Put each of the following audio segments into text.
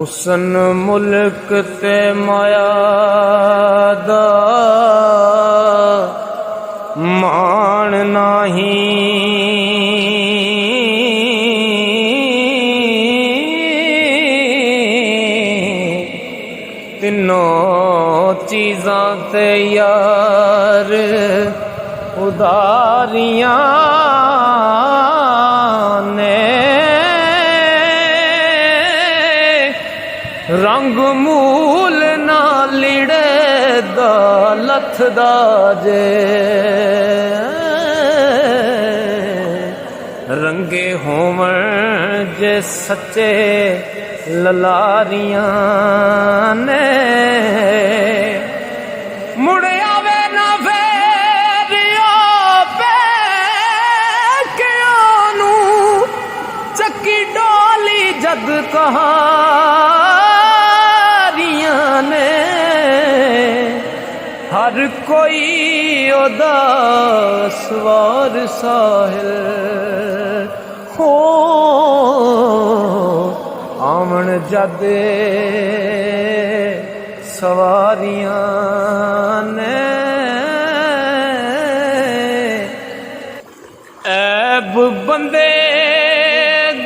हुसन मुल्क ते माया दा मान नाही, तीनों चीज़ां ते यार उदारियां ने, रंग मूल ना लिड़े दा लथदा जे, रंगे होवन जे सच्चे ललारियां ने, मुड़ आवे ना फेरिया पैकियां नू, चक्की डोली जद कहारियां ने, हर कोई ओदा सवार साहिल हो, आमन जदे सवारियां ने, ऐब बंदे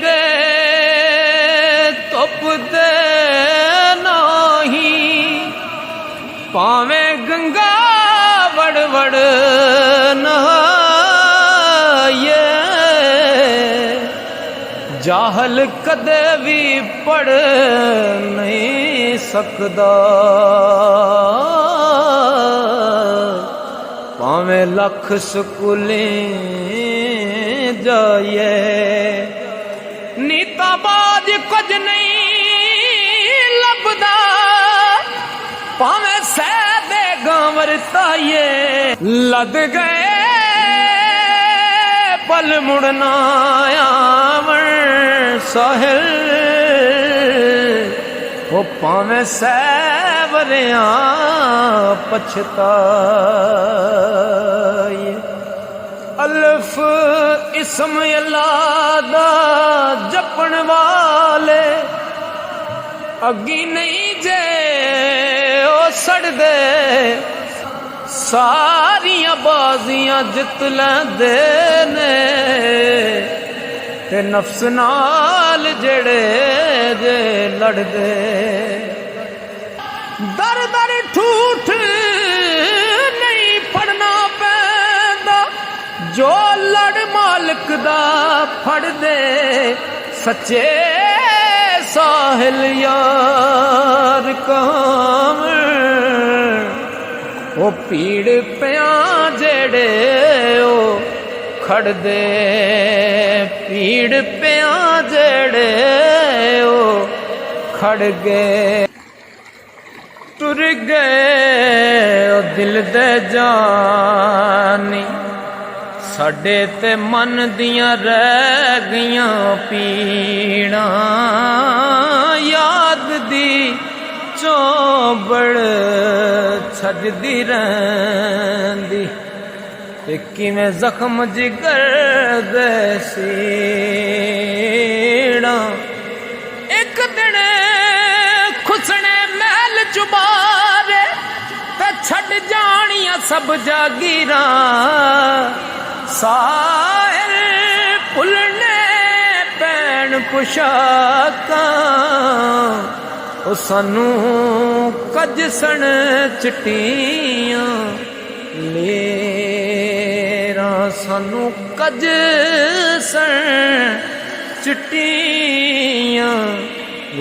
दे तुप दे नाही, पावें गंगा वड़ वड़ नहाए, जाहल कदे भी पढ़ नहीं सकदा, भावें लख स्कूलें जाए, नीता बाज कुछ नहीं लभदा, भावें सैदे गांवर ताये लद गए, पल मुड़ना आवन साहिल, वो पावें सैवरियां पछताए, अल्फ इसम अल्लाह दा जपन वाले, अगी नहीं जे ओ सड़दे, सारियां बाजियां जित लैंदे ने, ते नफ्स नाल जेड़े जे लड़दे, दर दर ठूठ नहीं फड़ना पैंदा, जो लड़ मालिक दा फड़ दे, सच्चे साहिल यार काम, वो पीड़ प्यां जेड़े ओ खड़ दे, पीड़ प्यां जेड़े ओ खड़ गए, टुर गए ओ दिल दे जानी, साडे ते मन दियां रह गईयां पीड़ां, याद दी चौबड़ छजदी रहिंदी, ते किवें जख्म जिगर दे सीड़ां, एक दिन खुसने महल चुबारे, ते छड़ जानियां सब जागीरां, साहिल भुलने पैण पुशाकां, ओ सानू कज सन चिट्टियां लेरां, सानू कज सन चिट्टियां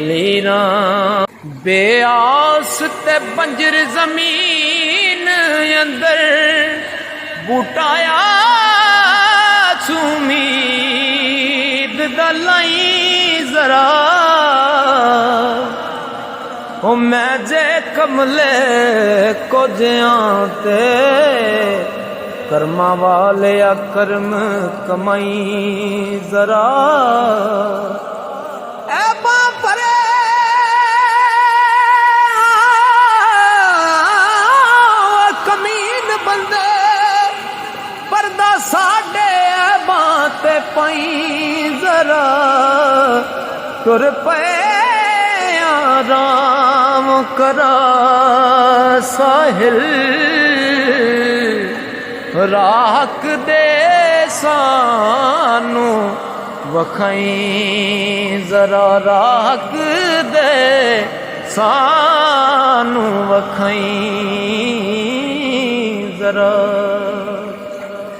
लेरां, बेआस ते बंजर जमीन अंदर बूटाया सुमीद दलाई जरा, ओ मैं जे कमले को ज्यांते, कर्मा वाले या कर्म कमाई जरा, ऐबा परे कमीन बंदे, पर्दा साडे ऐबा ते पाई जरा, तुर पे राम करा साहिल राख दे सानू वखाई जरा राख दे सानू वखाई जरा।